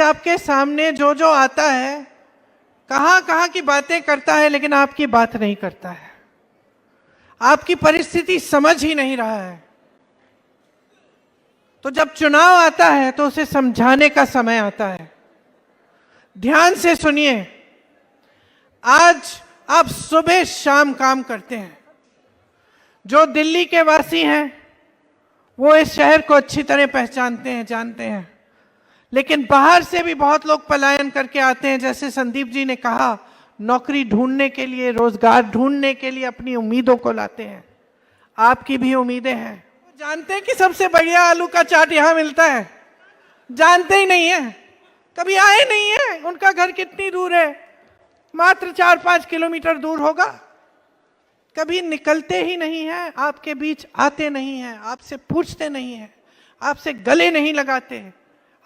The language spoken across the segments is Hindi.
आपके सामने जो जो आता है, कहां कहां की बातें करता है, लेकिन आपकी बात नहीं करता है। आपकी परिस्थिति समझ ही नहीं रहा है। तो जब चुनाव आता है तो उसे समझाने का समय आता है। ध्यान से सुनिए। आज आप सुबह शाम काम करते हैं। जो दिल्ली के वासी हैं वो इस शहर को अच्छी तरह पहचानते हैं, जानते हैं। लेकिन बाहर से भी बहुत लोग पलायन करके आते हैं। जैसे संदीप जी ने कहा, नौकरी ढूंढने के लिए, रोजगार ढूंढने के लिए अपनी उम्मीदों को लाते हैं। आपकी भी उम्मीदें हैं। जानते हैं कि सबसे बढ़िया आलू का चाट यहां मिलता है? जानते ही नहीं है, कभी आए नहीं है। उनका घर कितनी दूर है? मात्र 4-5 किलोमीटर दूर होगा। कभी निकलते ही नहीं हैं, आपके बीच आते नहीं हैं, आपसे पूछते नहीं हैं, आपसे गले नहीं लगाते,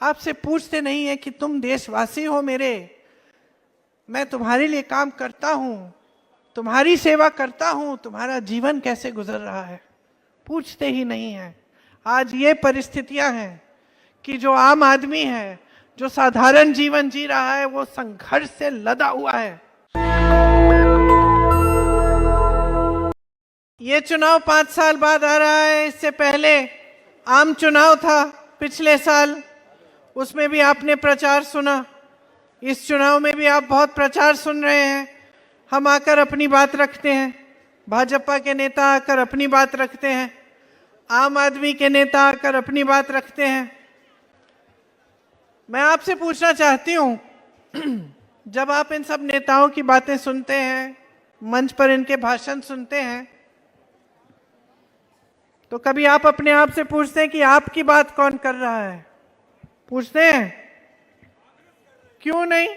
आपसे पूछते नहीं है कि तुम देशवासी हो मेरे, मैं तुम्हारे लिए काम करता हूं, तुम्हारी सेवा करता हूं, तुम्हारा जीवन कैसे गुजर रहा है, पूछते ही नहीं है। आज ये परिस्थितियां हैं कि जो आम आदमी है, जो साधारण जीवन जी रहा है, वो संघर्ष से लदा हुआ है। ये चुनाव 5 साल बाद आ रहा है। इससे पहले आम चुनाव था पिछले साल, उसमें भी आपने प्रचार सुना। इस चुनाव में भी आप बहुत प्रचार सुन रहे हैं। हम आकर अपनी बात रखते हैं, भाजपा के नेता आकर अपनी बात रखते हैं, आम आदमी के नेता आकर अपनी बात रखते हैं। मैं आपसे पूछना चाहती हूं, जब आप इन सब नेताओं की बातें सुनते हैं, मंच पर इनके भाषण सुनते हैं, तो कभी आप अपने आप से पूछते हैं कि आपकी बात कौन कर रहा है? पूछते हैं? क्यों नहीं?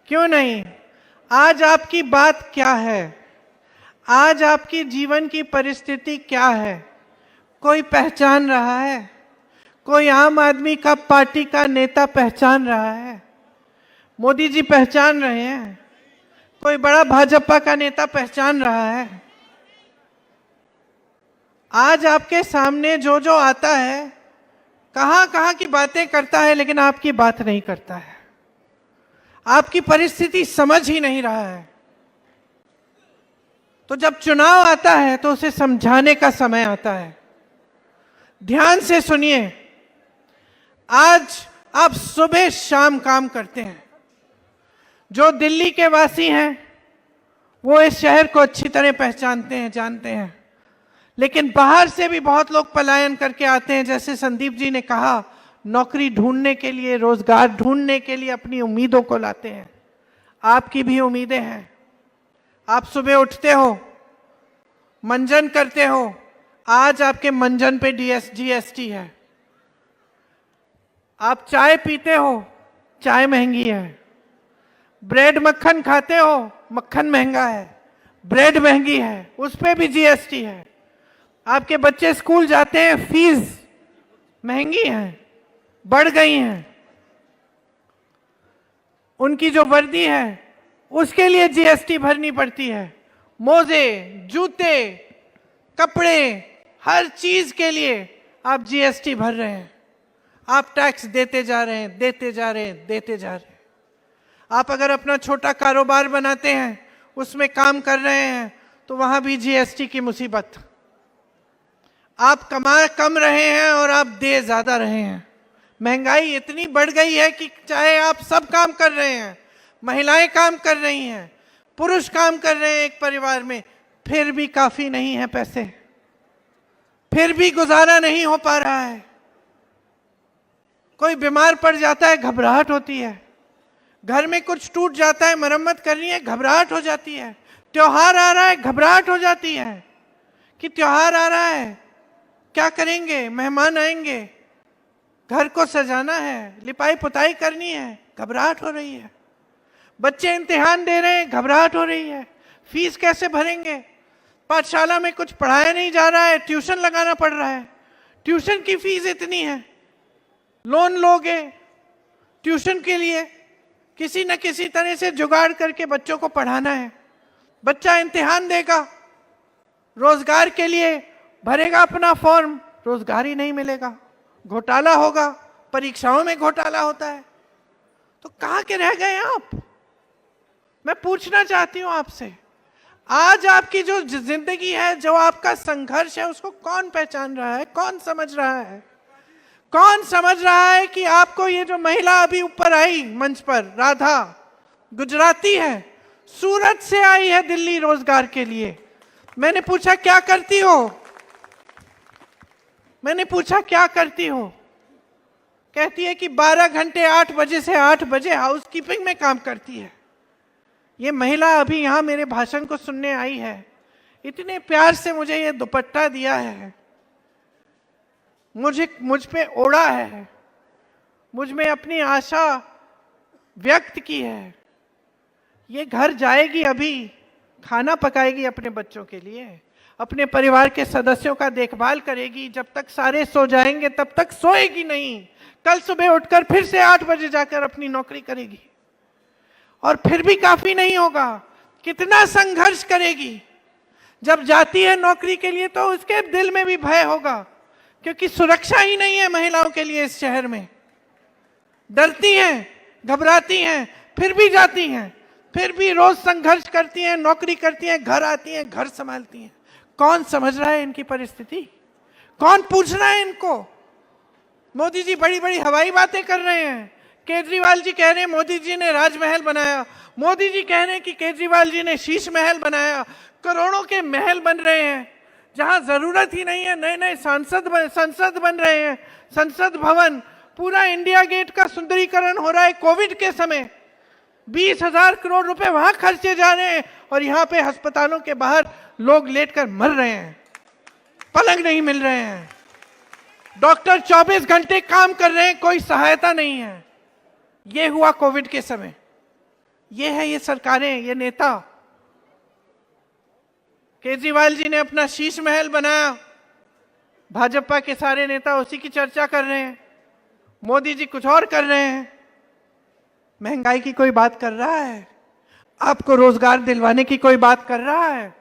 क्यों नहीं? आज आपकी बात क्या है? आज आपकी जीवन की परिस्थिति क्या है? कोई पहचान रहा है? कोई आम आदमी का पार्टी का नेता पहचान रहा है? मोदी जी पहचान रहे हैं? कोई बड़ा भाजपा का नेता पहचान रहा है? आज आपके सामने जो जो आता है, कहां कहां की बातें करता है, लेकिन आपकी बात नहीं करता है। आपकी परिस्थिति समझ ही नहीं रहा है। तो जब चुनाव आता है तो उसे समझाने का समय आता है। ध्यान से सुनिए। आज आप सुबह शाम काम करते हैं। जो दिल्ली के वासी हैं वो इस शहर को अच्छी तरह पहचानते हैं, जानते हैं। लेकिन बाहर से भी बहुत लोग पलायन करके आते हैं। जैसे संदीप जी ने कहा, नौकरी ढूंढने के लिए, रोजगार ढूंढने के लिए अपनी उम्मीदों को लाते हैं। आपकी भी उम्मीदें हैं। आप सुबह उठते हो, मंजन करते हो। आज आपके मंजन पे जीएसटी है। आप चाय पीते हो, चाय महंगी है। ब्रेड मक्खन खाते हो, मक्खन महंगा है। ब्रेड महंगी है, उस पे भी जीएसटी है। आपके बच्चे स्कूल जाते हैं, फीस महंगी है, बढ़ गई हैं। उनकी जो वर्दी है उसके लिए जीएसटी भरनी पड़ती है। मोजे, जूते, कपड़े, हर चीज के लिए आप जीएसटी भर रहे हैं। आप टैक्स देते जा रहे हैं, देते जा रहे हैं, देते जा रहे हैं। आप अगर अपना छोटा कारोबार बनाते हैं, उसमें काम कर रहे हैं, तो वहां भी जीएसटी की मुसीबत। आप कमा कम रहे हैं और आप दे ज्यादा रहे हैं। महंगाई इतनी बढ़ गई है कि चाहे आप सब काम कर रहे हैं, महिलाएं काम कर रही हैं, पुरुष काम कर रहे हैं एक परिवार में, फिर भी काफी नहीं है पैसे, फिर भी गुजारा नहीं हो पा रहा है। कोई बीमार पड़ जाता है, घबराहट होती है। घर में कुछ टूट जाता है, मरम्मत करनी है, घबराहट हो जाती है। त्योहार आ रहा है, घबराहट हो जाती है कि त्योहार आ रहा है, क्या करेंगे, मेहमान आएंगे, घर को सजाना है, लिपाई पुताई करनी है, घबराहट हो रही है। बच्चे इम्तिहान दे रहे हैं, घबराहट हो रही है। फीस कैसे भरेंगे? पाठशाला में कुछ पढ़ाया नहीं जा रहा है, ट्यूशन लगाना पड़ रहा है। ट्यूशन की फीस इतनी है, लोन लोगे ट्यूशन के लिए, किसी न किसी तरह से जुगाड़ करके बच्चों को पढ़ाना है। बच्चा इम्तिहान देगा, रोजगार के लिए भरेगा अपना फॉर्म, रोजगार ही नहीं मिलेगा, घोटाला होगा, परीक्षाओं में घोटाला होता है। तो कहां के रह गए आप? मैं पूछना चाहती हूं आपसे, आज आपकी जो जिंदगी है, जो आपका संघर्ष है, उसको कौन पहचान रहा है? कौन समझ रहा है? कौन समझ रहा है कि आपको ये जो महिला अभी ऊपर आई मंच पर, राधा, गुजराती है, सूरत से आई है दिल्ली रोजगार के लिए। मैंने पूछा क्या करती हो? मैंने पूछा क्या करती हो? कहती है कि 12 घंटे 8 बजे से 8 बजे हाउसकीपिंग में काम करती है। ये महिला अभी यहां मेरे भाषण को सुनने आई है, इतने प्यार से मुझे ये दुपट्टा दिया है, मुझ पे ओढ़ा है, मुझ में अपनी आशा व्यक्त की है। ये घर जाएगी, अभी खाना पकाएगी अपने बच्चों के लिए, अपने परिवार के सदस्यों का देखभाल करेगी। जब तक सारे सो जाएंगे तब तक सोएगी नहीं। कल सुबह उठकर फिर से 8 बजे जाकर अपनी नौकरी करेगी। और फिर भी काफी नहीं होगा, कितना संघर्ष करेगी। जब जाती है नौकरी के लिए तो उसके दिल में भी भय होगा, क्योंकि सुरक्षा ही नहीं है महिलाओं के लिए इस शहर में। डरती हैं, घबराती हैं, फिर भी जाती हैं, फिर भी रोज संघर्ष करती हैं, नौकरी करती हैं, घर आती हैं, घर संभालती हैं। कौन समझ रहा है इनकी परिस्थिति? कौन पूछ रहा है इनको? मोदी जी बड़ी बड़ी हवाई बातें कर रहे हैं। केजरीवाल जी कह रहे हैं मोदी जी ने राजमहल बनाया, मोदी जी कह रहे हैं कि केजरीवाल जी ने शीश महल बनाया। करोड़ों के महल बन रहे हैं जहां जरूरत ही नहीं है। नए नए संसद बन रहे हैं, संसद भवन, पूरा इंडिया गेट का सुंदरीकरण हो रहा है। कोविड के समय 20,000 करोड़ रुपए वहां खर्चे जा रहे हैं, और यहाँ पे अस्पतालों के बाहर लोग लेटकर मर रहे हैं, पलंग नहीं मिल रहे हैं। डॉक्टर 24 घंटे काम कर रहे हैं, कोई सहायता नहीं है। ये हुआ कोविड के समय। ये है ये सरकारें, ये नेता। केजरीवाल जी ने अपना शीश महल बनाया, भाजपा के सारे नेता उसी की चर्चा कर रहे हैं। मोदी जी कुछ और कर रहे हैं। महंगाई की कोई बात कर रहा है? आपको रोजगार दिलवाने की कोई बात कर रहा है?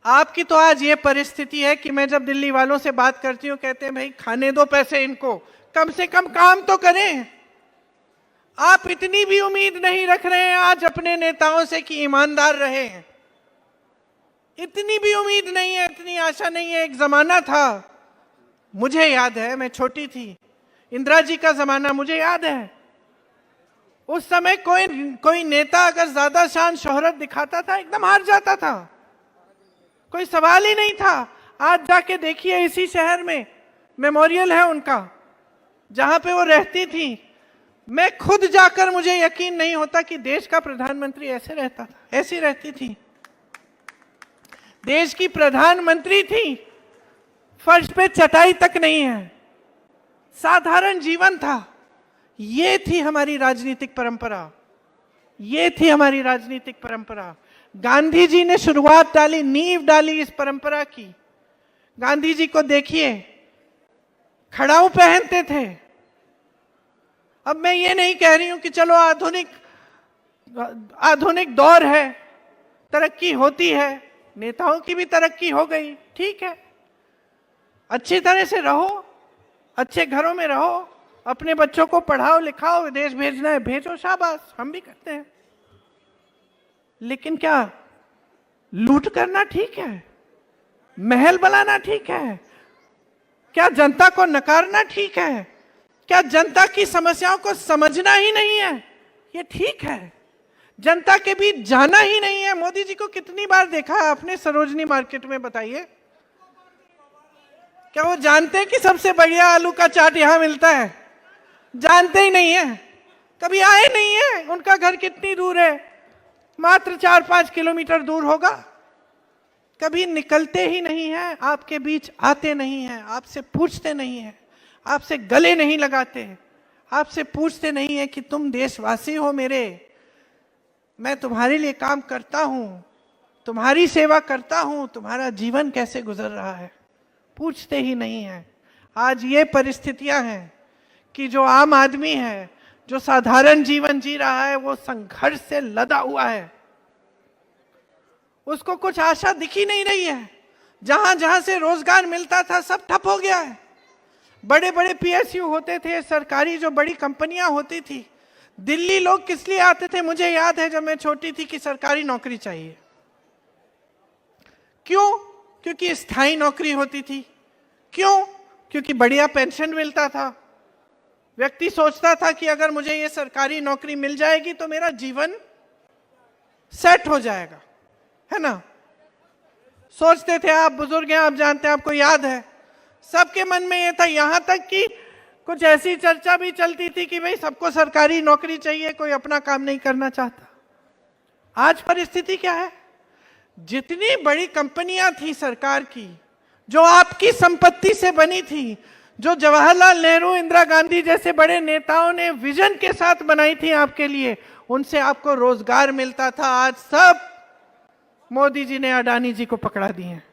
आपकी तो आज ये परिस्थिति है कि मैं जब दिल्ली वालों से बात करती हूँ, कहते हैं भाई खाने दो पैसे इनको, कम से कम काम तो करें। आप इतनी भी उम्मीद नहीं रख रहे हैं आज अपने नेताओं से कि ईमानदार रहे। इतनी भी उम्मीद नहीं है, इतनी आशा नहीं है। एक जमाना था, मुझे याद है, मैं छोटी थी, इंदिरा जी का जमाना मुझे याद है। उस समय कोई नेता अगर ज्यादा शान शोहरत दिखाता था, एकदम हार जाता था, कोई सवाल ही नहीं था। आज जाके देखिए, इसी शहर में मेमोरियल है उनका, जहां पे वो रहती थी। मैं खुद जाकर मुझे यकीन नहीं होता कि देश का प्रधानमंत्री ऐसे रहता था, ऐसी रहती थी। देश की प्रधानमंत्री थी, फर्श पे चटाई तक नहीं है, साधारण जीवन था। ये थी हमारी राजनीतिक परंपरा, ये थी हमारी राजनीतिक परंपरा। गांधी जी ने शुरुआत डाली, नींव डाली इस परंपरा की। गांधी जी को देखिए, खड़ाऊ पहनते थे। अब मैं ये नहीं कह रही हूं कि चलो आधुनिक दौर है, तरक्की होती है, नेताओं की भी तरक्की हो गई, ठीक है, अच्छी तरह से रहो, अच्छे घरों में रहो, अपने बच्चों को पढ़ाओ लिखाओ, विदेश भेजना है भेजो, शाबाश, हम भी करते हैं। लेकिन क्या लूट करना ठीक है? महल बनाना ठीक है? क्या जनता को नकारना ठीक है? क्या जनता की समस्याओं को समझना ही नहीं है? ये ठीक है? जनता के बीच जाना ही नहीं है? मोदी जी को कितनी बार देखा है आपने सरोजनी मार्केट में, बताइए? क्या वो जानते हैं कि सबसे बढ़िया आलू का चाट यहां मिलता है? जानते ही नहीं है, कभी आए नहीं है। उनका घर कितनी दूर है? मात्र 4-5 किलोमीटर दूर होगा। कभी निकलते ही नहीं है, आपके बीच आते नहीं हैं, आपसे पूछते नहीं हैं, आपसे गले नहीं लगाते, आपसे पूछते नहीं है कि तुम देशवासी हो मेरे, मैं तुम्हारे लिए काम करता हूं, तुम्हारी सेवा करता हूं, तुम्हारा जीवन कैसे गुजर रहा है, पूछते ही नहीं है। आज ये परिस्थितियां हैं कि जो आम आदमी है, जो साधारण जीवन जी रहा है, वो संघर्ष से लदा हुआ है, उसको कुछ आशा दिख ही नहीं रही है। जहां जहां से रोजगार मिलता था सब ठप हो गया है। बड़े बड़े पीएसयू होते थे, सरकारी जो बड़ी कंपनियां होती थी, दिल्ली लोग किस लिए आते थे? मुझे याद है जब मैं छोटी थी कि सरकारी नौकरी चाहिए। क्यों? क्योंकि स्थायी नौकरी होती थी। क्यों? क्योंकि बढ़िया पेंशन मिलता था। व्यक्ति सोचता था कि अगर मुझे ये सरकारी नौकरी मिल जाएगी तो मेरा जीवन सेट हो जाएगा, है ना? सोचते थे। आप बुजुर्ग हैं, आप जानते हैं, आपको याद है, सबके मन में ये था। यहां तक कि कुछ ऐसी चर्चा भी चलती थी कि भाई सबको सरकारी नौकरी चाहिए, कोई अपना काम नहीं करना चाहता। आज परिस्थिति क्या है? जितनी बड़ी कंपनियां थी सरकार की, जो आपकी संपत्ति से बनी थी, जो जवाहरलाल नेहरू, इंदिरा गांधी जैसे बड़े नेताओं ने विजन के साथ बनाई थी आपके लिए, उनसे आपको रोजगार मिलता था। आज सब मोदी जी ने अडानी जी को पकड़ा दिए हैं।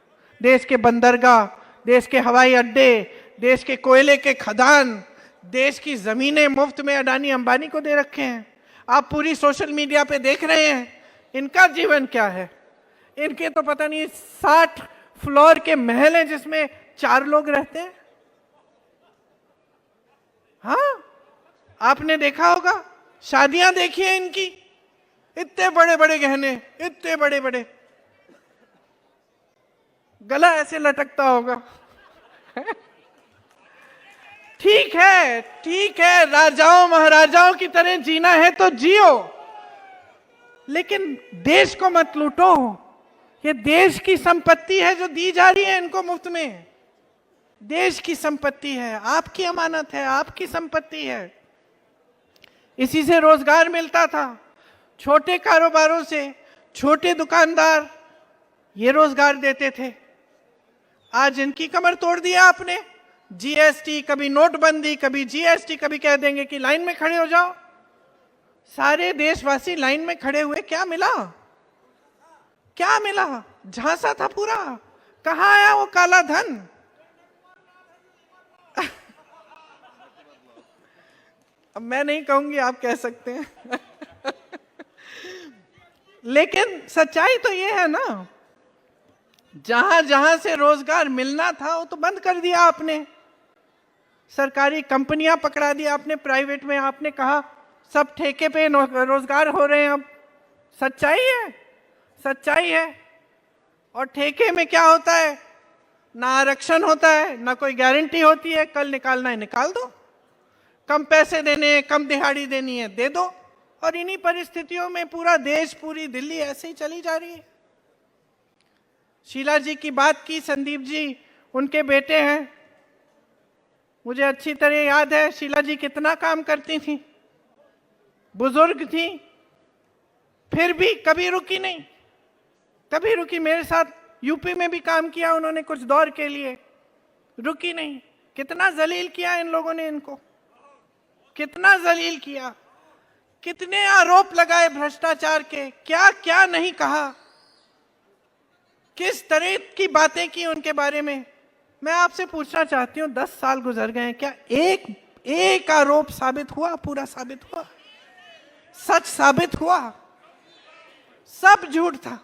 देश के बंदरगाह, देश के हवाई अड्डे, देश के कोयले के खदान, देश की जमीनें मुफ्त में अडानी अंबानी को दे रखे हैं। आप पूरी सोशल मीडिया पे देख रहे हैं इनका जीवन क्या है। इनके तो पता नहीं 60 फ्लोर के महल हैं जिसमें 4 लोग रहते हैं। हाँ, आपने देखा होगा, शादियां देखिए इनकी, इतने बड़े बड़े गहने, इतने बड़े बड़े, गला ऐसे लटकता होगा। ठीक है, ठीक है, राजाओं महाराजाओं की तरह जीना है तो जियो, लेकिन देश को मत लूटो। ये देश की संपत्ति है जो दी जा रही है इनको मुफ्त में। देश की संपत्ति है, आपकी अमानत है, आपकी संपत्ति है। इसी से रोजगार मिलता था। छोटे कारोबारों से छोटे दुकानदार ये रोजगार देते थे। आज इनकी कमर तोड़ दिया आपने। जीएसटी, कभी नोटबंदी, कभी जीएसटी, कभी कह देंगे कि लाइन में खड़े हो जाओ। सारे देशवासी लाइन में खड़े हुए, क्या मिला? क्या मिला? झांसा था पूरा। कहां आया वो काला धन? अब मैं नहीं कहूंगी, आप कह सकते हैं। लेकिन सच्चाई तो ये है ना, जहां जहां से रोजगार मिलना था वो तो बंद कर दिया आपने। सरकारी कंपनियां पकड़ा दी आपने, प्राइवेट में आपने कहा सब ठेके पे रोजगार हो रहे हैं। अब सच्चाई है, सच्चाई है। और ठेके में क्या होता है? ना आरक्षण होता है, ना कोई गारंटी होती है। कल निकालना है निकाल दो, कम पैसे देने हैं, कम दिहाड़ी देनी है दे दो। और इन्हीं परिस्थितियों में पूरा देश, पूरी दिल्ली ऐसे ही चली जा रही है। शीला जी की बात की, संदीप जी उनके बेटे हैं। मुझे अच्छी तरह याद है शीला जी कितना काम करती थी, बुजुर्ग थी, फिर भी कभी रुकी नहीं, कभी रुकी। मेरे साथ यूपी में भी काम किया उन्होंने कुछ दौर के लिए, रुकी नहीं। कितना जलील किया इन लोगों ने इनको, कितना जलील किया, कितने आरोप लगाए भ्रष्टाचार के, क्या क्या नहीं कहा, किस तरह की बातें की उनके बारे में। मैं आपसे पूछना चाहती हूं, 10 साल गुजर गए, क्या एक आरोप साबित हुआ? पूरा साबित हुआ? सच साबित हुआ? सब झूठ था।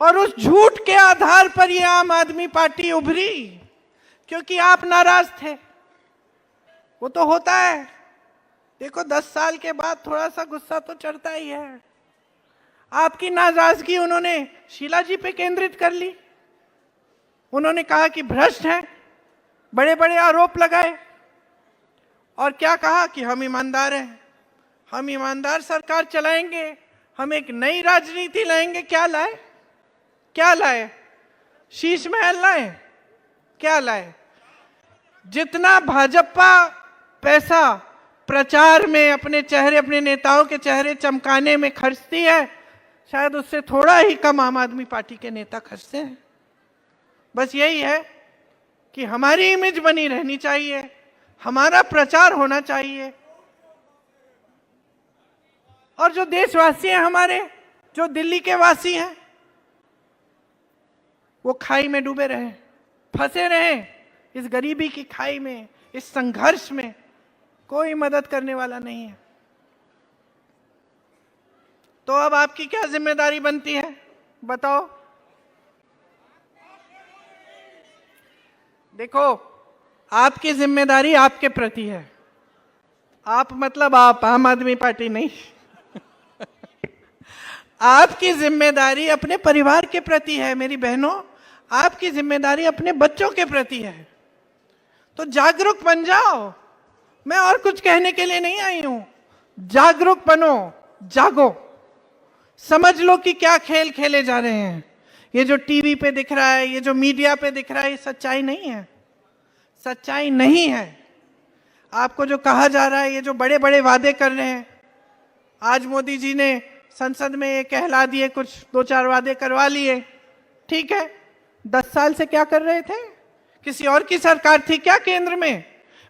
और उस झूठ के आधार पर ये आम आदमी पार्टी उभरी, क्योंकि आप नाराज थे। वो तो होता है, देखो 10 साल के बाद थोड़ा सा गुस्सा तो चढ़ता ही है। आपकी नाराजगी उन्होंने शीला जी पे केंद्रित कर ली। उन्होंने कहा कि भ्रष्ट हैं, बड़े बड़े आरोप लगाए, और क्या कहा कि हम ईमानदार हैं, हम ईमानदार सरकार चलाएंगे, हम एक नई राजनीति लाएंगे। क्या लाए? क्या लाए? शीश महल लाए? क्या लाए? जितना भाजपा पैसा प्रचार में अपने चेहरे, अपने नेताओं के चेहरे चमकाने में खर्चती है, शायद उससे थोड़ा ही कम आम आदमी पार्टी के नेता खर्चते हैं। बस यही है कि हमारी इमेज बनी रहनी चाहिए, हमारा प्रचार होना चाहिए। और जो देशवासी हैं हमारे, जो दिल्ली के वासी हैं, वो खाई में डूबे रहे, फंसे रहे इस गरीबी की खाई में, इस संघर्ष में। कोई मदद करने वाला नहीं है। तो अब आपकी क्या जिम्मेदारी बनती है, बताओ? देखो, आपकी जिम्मेदारी आपके प्रति है। आप मतलब आप, आम आदमी पार्टी नहीं। आपकी जिम्मेदारी अपने परिवार के प्रति है मेरी बहनों, आपकी जिम्मेदारी अपने बच्चों के प्रति है। तो जागरूक बन जाओ। मैं और कुछ कहने के लिए नहीं आई हूं। जागरूक बनो, जागो, समझ लो कि क्या खेल खेले जा रहे हैं। ये जो टीवी पे दिख रहा है, ये जो मीडिया पे दिख रहा है, ये सच्चाई नहीं है, सच्चाई नहीं है। आपको जो कहा जा रहा है, ये जो बड़े बड़े वादे कर रहे हैं, आज मोदी जी ने संसद में ये कहला दिए, कुछ 2-4 वादे करवा लिए, ठीक है। 10 साल से क्या कर रहे थे? किसी और की सरकार थी क्या केंद्र में?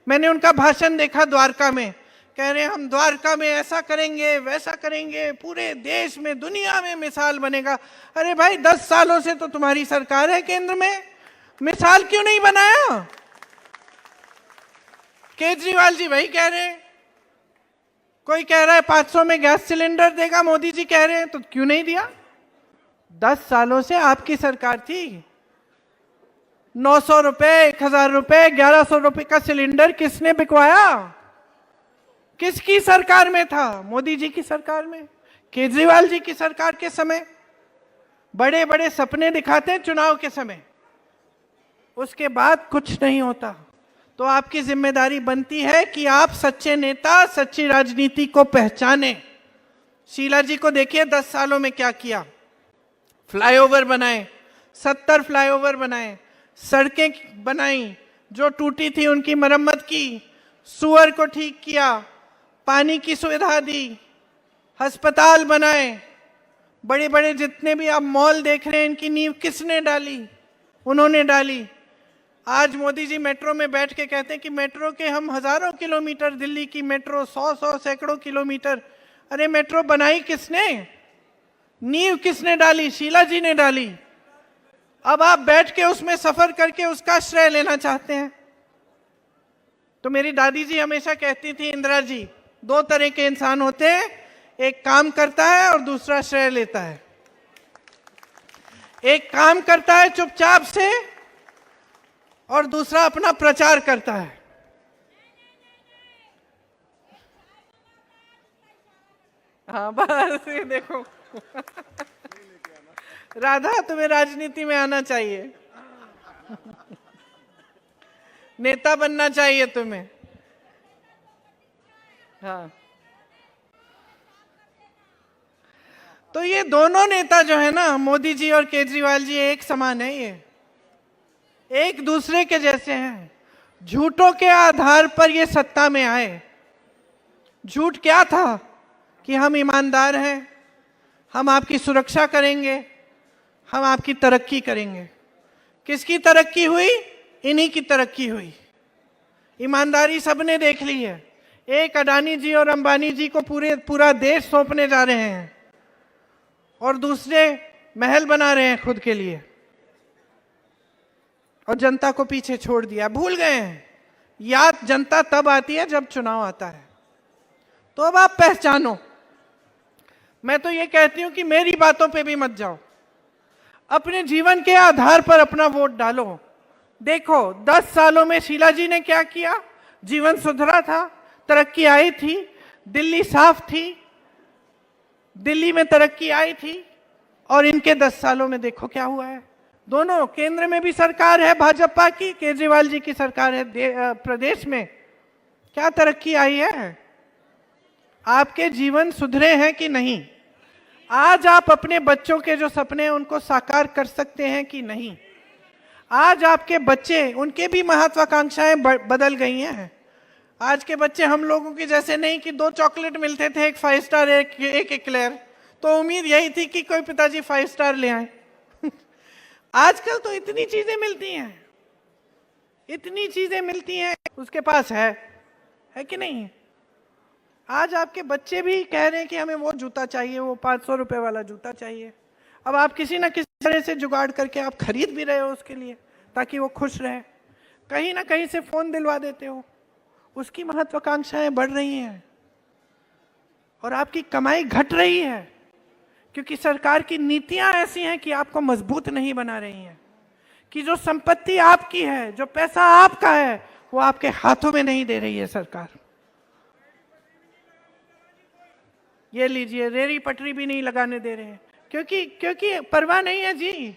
मैंने उनका भाषण देखा द्वारका में, कह रहे हैं हम द्वारका में ऐसा करेंगे वैसा करेंगे, पूरे देश में दुनिया में मिसाल बनेगा। अरे भाई 10 सालों से तो तुम्हारी सरकार है केंद्र में, मिसाल क्यों नहीं बनाया? केजरीवाल जी वही कह रहे हैं। कोई कह रहा है 500 में गैस सिलेंडर देगा, मोदी जी कह रहे हैं, तो क्यों नहीं दिया? 10 सालों से आपकी सरकार थी। 900 रुपए, 1000 रुपए, 1100 रुपए का सिलेंडर किसने बिकवाया? किसकी सरकार में था? मोदी जी की सरकार में, केजरीवाल जी की सरकार के समय। बड़े बड़े सपने दिखाते हैं चुनाव के समय, उसके बाद कुछ नहीं होता। तो आपकी जिम्मेदारी बनती है कि आप सच्चे नेता, सच्ची राजनीति को पहचाने। शीला जी को देखिए 10 सालों में क्या किया। फ्लाईओवर बनाए, 70 फ्लाईओवर बनाए, सड़कें बनाई, जो टूटी थी उनकी मरम्मत की, सुअर को ठीक किया, पानी की सुविधा दी, अस्पताल बनाए। बड़े बड़े जितने भी आप मॉल देख रहे हैं, इनकी नींव किसने डाली? उन्होंने डाली। आज मोदी जी मेट्रो में बैठ के कहते हैं कि मेट्रो के हम हजारों किलोमीटर, दिल्ली की मेट्रो 100 सैकड़ों किलोमीटर। अरे मेट्रो बनाई किसने? नींव किसने डाली? शीला जी ने डाली। अब आप बैठ के उसमें सफर करके उसका श्रेय लेना चाहते हैं। तो मेरी दादी जी हमेशा कहती थी, इंदिरा जी, 2 तरह के इंसान होते हैं, एक काम करता है और दूसरा श्रेय लेता है। एक काम करता है चुपचाप से और दूसरा अपना प्रचार करता है। हाँ बस ये देखो। राधा, तुम्हें राजनीति में आना चाहिए, नेता बनना चाहिए तुम्हें। हाँ, तो ये दोनों नेता जो है ना, मोदी जी और केजरीवाल जी, एक समान है। ये एक दूसरे के जैसे हैं। झूठों के आधार पर ये सत्ता में आए। झूठ क्या था? कि हम ईमानदार हैं, हम आपकी सुरक्षा करेंगे, हम आपकी तरक्की करेंगे। किसकी तरक्की हुई? इन्हीं की तरक्की हुई। ईमानदारी सबने देख ली है। एक अडानी जी और अंबानी जी को पूरा देश सौंपने जा रहे हैं और दूसरे महल बना रहे हैं खुद के लिए, और जनता को पीछे छोड़ दिया, भूल गए हैं। याद जनता तब आती है जब चुनाव आता है। तो अब आप पहचानो। मैं तो ये कहती हूं कि मेरी बातों पे भी मत जाओ, अपने जीवन के आधार पर अपना वोट डालो। देखो 10 सालों में शीला जी ने क्या किया? जीवन सुधरा था, तरक्की आई थी, दिल्ली साफ थी, दिल्ली में तरक्की आई थी। और इनके 10 सालों में देखो क्या हुआ है। दोनों, केंद्र में भी सरकार है भाजपा की, केजरीवाल जी की सरकार है प्रदेश में, क्या तरक्की आई है? आपके जीवन सुधरे हैं कि नहीं? आज आप अपने बच्चों के जो सपने हैं उनको साकार कर सकते हैं कि नहीं? आज आपके बच्चे, उनके भी महत्वाकांक्षाएं बदल गई हैं। आज के बच्चे हम लोगों की जैसे नहीं कि 2 चॉकलेट मिलते थे, एक 5 स्टार, एक एक्लेयर, तो उम्मीद यही थी कि कोई पिताजी 5 स्टार ले आए। आजकल तो इतनी चीजें मिलती हैं, इतनी चीजें मिलती हैं, उसके पास है कि नहीं? आज आपके बच्चे भी कह रहे हैं कि हमें वो जूता चाहिए, वो 500 रुपए वाला जूता चाहिए। अब आप किसी ना किसी तरह से जुगाड़ करके आप खरीद भी रहे हो उसके लिए, ताकि वो खुश रहे। कहीं ना कहीं से फोन दिलवा देते हो, उसकी महत्वाकांक्षाएं बढ़ रही हैं और आपकी कमाई घट रही है, क्योंकि सरकार की नीतियां ऐसी हैं कि आपको मजबूत नहीं बना रही हैं। कि जो संपत्ति आपकी है, जो पैसा आपका है, वो आपके हाथों में नहीं दे रही है सरकार। ये लीजिए, रेहड़ी पटरी भी नहीं लगाने दे रहे हैं, क्योंकि परवाह नहीं है जी।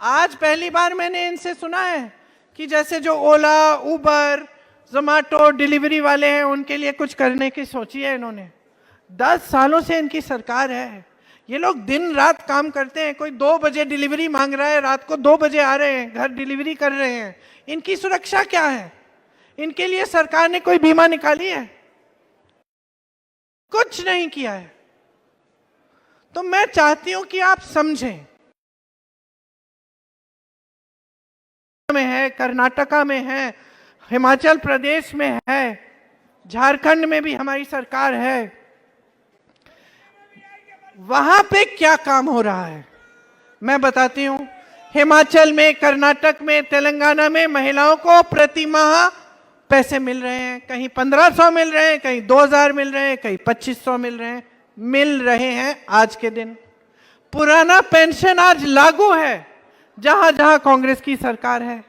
आज पहली बार मैंने इनसे सुना है कि जैसे जो ओला, उबर, जोमैटो डिलीवरी वाले हैं उनके लिए कुछ करने की सोची है इन्होंने। 10 सालों से इनकी सरकार है, ये लोग दिन रात काम करते हैं। कोई 2 बजे डिलीवरी मांग रहा है, रात को 2 बजे आ रहे हैं, घर डिलीवरी कर रहे हैं। इनकी सुरक्षा क्या है? इनके लिए सरकार ने कोई बीमा निकाली है? कुछ नहीं किया है। तो मैं चाहती हूं कि आप समझें, में है, कर्नाटका में है, हिमाचल प्रदेश में है, झारखंड में भी हमारी सरकार है, वहां पे क्या काम हो रहा है मैं बताती हूं। हिमाचल में, कर्नाटक में, तेलंगाना में महिलाओं को प्रति माह पैसे मिल रहे हैं। कहीं 1500 मिल रहे हैं, कहीं 2000 मिल रहे हैं, कहीं 2500 मिल रहे हैं आज के दिन। पुराना पेंशन आज लागू है जहां जहां कांग्रेस की सरकार है।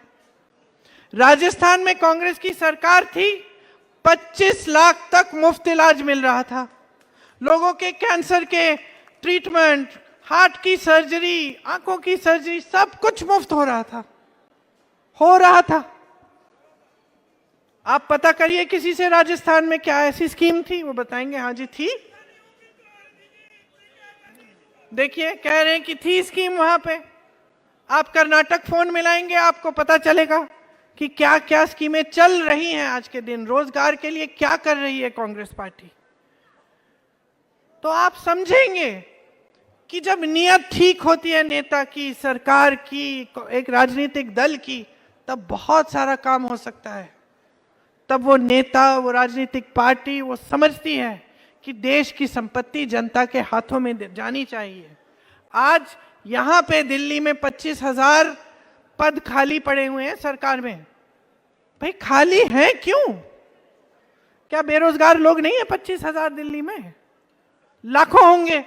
राजस्थान में कांग्रेस की सरकार थी, 25 लाख तक मुफ्त इलाज मिल रहा था। लोगों के कैंसर के ट्रीटमेंट, हार्ट की सर्जरी, आंखों की सर्जरी, सब कुछ मुफ्त हो रहा था। आप पता करिए किसी से राजस्थान में क्या ऐसी स्कीम थी, वो बताएंगे हाँ जी थी। देखिए, कह रहे हैं कि थी स्कीम वहां पे। आप कर्नाटक फोन मिलाएंगे, आपको पता चलेगा कि क्या क्या स्कीमें चल रही हैं आज के दिन। रोजगार के लिए क्या कर रही है कांग्रेस पार्टी। तो आप समझेंगे कि जब नीयत ठीक होती है नेता की, सरकार की, एक राजनीतिक दल की, तब बहुत सारा काम हो सकता है। तब वो नेता, वो राजनीतिक पार्टी वो समझती है कि देश की संपत्ति जनता के हाथों में जानी चाहिए। आज यहां पे दिल्ली में 25,000 पद खाली पड़े हुए हैं सरकार में। भाई खाली हैं क्यों? क्या बेरोजगार लोग नहीं है 25,000 दिल्ली में? लाखों होंगे।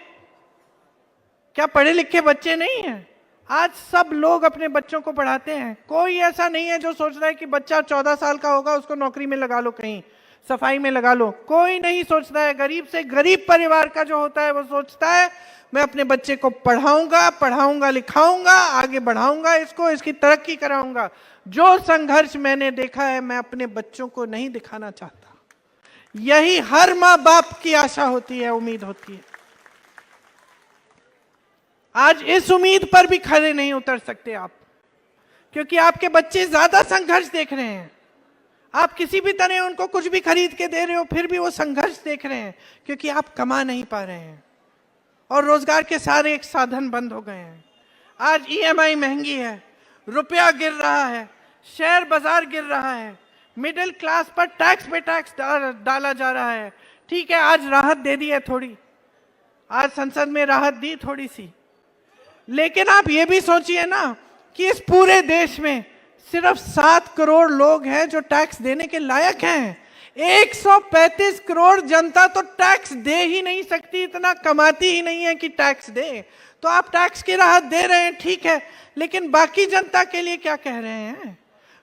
क्या पढ़े लिखे बच्चे नहीं हैं? आज सब लोग अपने बच्चों को पढ़ाते हैं। कोई ऐसा नहीं है जो सोच रहा है कि बच्चा 14 साल का होगा उसको नौकरी में लगा लो, कहीं सफाई में लगा लो। कोई नहीं सोचता है। गरीब से गरीब परिवार का जो होता है वो सोचता है मैं अपने बच्चे को पढ़ाऊंगा, लिखाऊंगा, आगे बढ़ाऊंगा, इसकी तरक्की कराऊंगा। जो संघर्ष मैंने देखा है मैं अपने बच्चों को नहीं दिखाना चाहता। यही हर माँ बाप की आशा होती है, उम्मीद होती है। आज इस उम्मीद पर भी खड़े नहीं उतर सकते आप, क्योंकि आपके बच्चे ज्यादा संघर्ष देख रहे हैं। आप किसी भी तरह उनको कुछ भी खरीद के दे रहे हो, फिर भी वो संघर्ष देख रहे हैं, क्योंकि आप कमा नहीं पा रहे हैं और रोजगार के सारे एक साधन बंद हो गए हैं। आज ईएमआई महंगी है, रुपया गिर रहा है, शेयर बाजार गिर रहा है, मिडिल क्लास पर टैक्स पे टैक्स डाला जा रहा है। ठीक है, आज राहत दे दी है थोड़ी, आज संसद में राहत दी थोड़ी सी, लेकिन आप ये भी सोचिए ना कि इस पूरे देश में सिर्फ 7 करोड़ लोग हैं जो टैक्स देने के लायक हैं। 135 करोड़ जनता तो टैक्स दे ही नहीं सकती, इतना कमाती ही नहीं है कि टैक्स दे। तो आप टैक्स की राहत दे रहे हैं, ठीक है, लेकिन बाकी जनता के लिए क्या कह रहे हैं?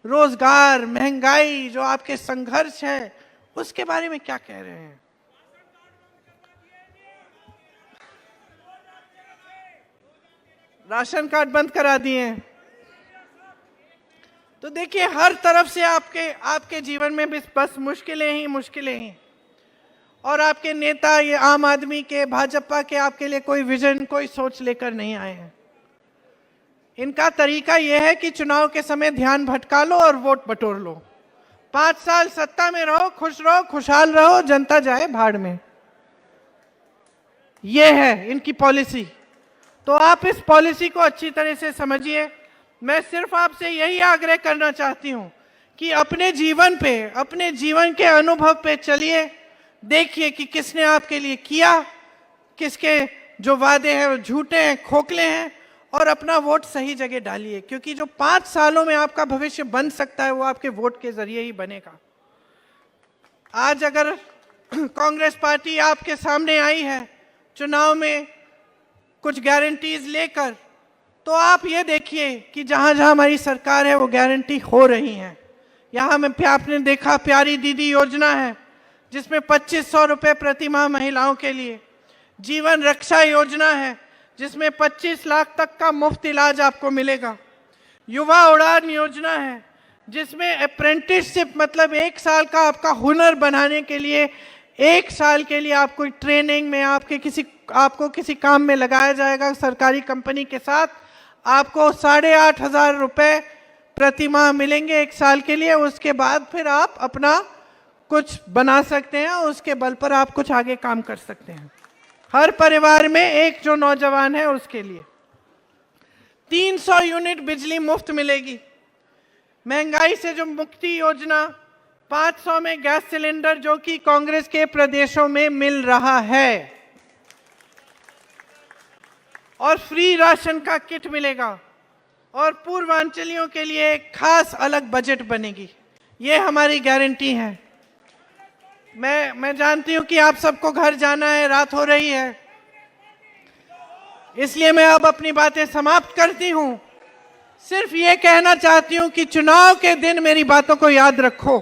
रोजगार, महंगाई, जो आपके संघर्ष है, उसके बारे में क्या कह रहे हैं? राशन कार्ड बंद करा दिए। तो देखिए, हर तरफ से आपके जीवन में बस मुश्किलें ही। और आपके नेता, ये आम आदमी के, भाजपा के, आपके लिए कोई विजन, कोई सोच लेकर नहीं आए हैं। इनका तरीका यह है कि चुनाव के समय ध्यान भटका लो और वोट बटोर लो। 5 साल सत्ता में रहो, खुशहाल रहो, जनता जाए भाड़ में। यह है इनकी पॉलिसी। तो आप इस पॉलिसी को अच्छी तरह से समझिए। मैं सिर्फ आपसे यही आग्रह करना चाहती हूं कि अपने जीवन के अनुभव पे चलिए, देखिए कि किसने आपके लिए किया, किसके जो वादे हैं वो झूठे हैं, खोखले हैं, और अपना वोट सही जगह डालिए, क्योंकि जो 5 सालों में आपका भविष्य बन सकता है वो आपके वोट के जरिए ही बनेगा। आज अगर कांग्रेस पार्टी आपके सामने आई है चुनाव में कुछ गारंटीज लेकर, तो आप ये देखिए कि जहां जहां हमारी सरकार है वो गारंटी हो रही हैं। यहाँ में आपने देखा प्यारी दीदी योजना है जिसमें 2500 रुपये प्रति माह महिलाओं के लिए। जीवन रक्षा योजना है जिसमें 25 लाख तक का मुफ्त इलाज आपको मिलेगा। युवा उड़ान योजना है जिसमें अप्रेंटिसशिप मतलब 1 साल का आपका हुनर बनाने के लिए 1 साल के लिए आपको ट्रेनिंग में आपको किसी काम में लगाया जाएगा सरकारी कंपनी के साथ। आपको 8,500 रुपये प्रति माह मिलेंगे 1 साल के लिए। उसके बाद फिर आप अपना कुछ बना सकते हैं, उसके बल पर आप कुछ आगे काम कर सकते हैं। हर परिवार में एक जो नौजवान है उसके लिए 300 यूनिट बिजली मुफ्त मिलेगी। महंगाई से जो मुक्ति योजना 500 में गैस सिलेंडर जो कि कांग्रेस के प्रदेशों में मिल रहा है, और फ्री राशन का किट मिलेगा, और पूर्वांचलियों के लिए एक खास अलग बजट बनेगी। ये हमारी गारंटी है। मैं जानती हूं कि आप सबको घर जाना है, रात हो रही है, इसलिए मैं अब अपनी बातें समाप्त करती हूं। सिर्फ ये कहना चाहती हूं कि चुनाव के दिन मेरी बातों को याद रखो,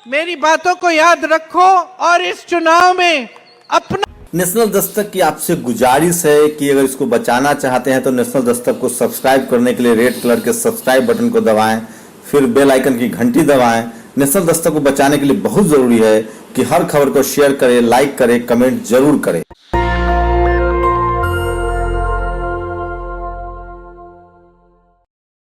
मेरी बातों को याद रखो और इस चुनाव में अपना। नेशनल दस्तक की आपसे गुजारिश है कि अगर इसको बचाना चाहते हैं तो नेशनल दस्तक को सब्सक्राइब करने के लिए रेड कलर के सब्सक्राइब बटन को दबाएं, फिर बेल आइकन की घंटी दबाएं। नेशनल दस्तक को बचाने के लिए बहुत जरूरी है कि हर खबर को शेयर करें, लाइक करें, कमेंट जरूर करें।